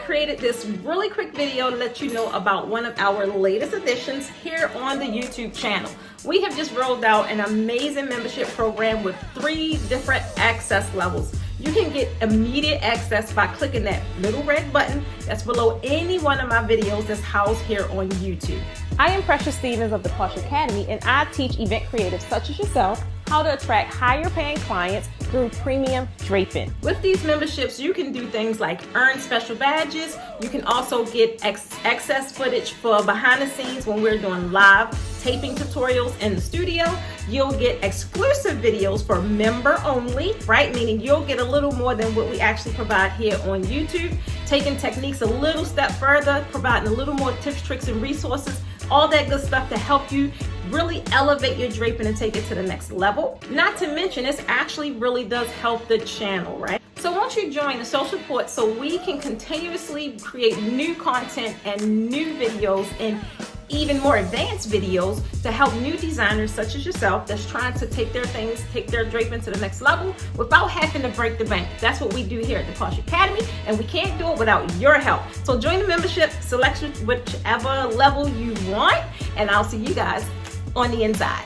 created this really quick video to let you know about one of our latest additions here on the YouTube channel. We have just rolled out an amazing membership program with 3 different access levels. You can get immediate access by clicking that little red button that's below any one of my videos that's housed here on YouTube. I am Precious Stevens of the Posh Academy, and I teach event creatives such as yourself how to attract higher paying clients through premium draping. With these memberships, you can do things like earn special badges. You can also get access footage for behind the scenes when we're doing live taping tutorials in the studio. You'll get exclusive videos for member only, right? Meaning you'll get a little more than what we actually provide here on YouTube. Taking techniques a little step further, providing a little more tips, tricks, and resources, all that good stuff to help you really elevate your draping and take it to the next level. Not to mention, this actually really does help the channel, right? So won't you join the social support so we can continuously create new content and new videos and even more advanced videos to help new designers such as yourself that's trying to take their draping to the next level without having to break the bank. That's what we do here at the Posh Academy, and we can't do it without your help. So join the membership, select whichever level you want, and I'll see you guys on the inside.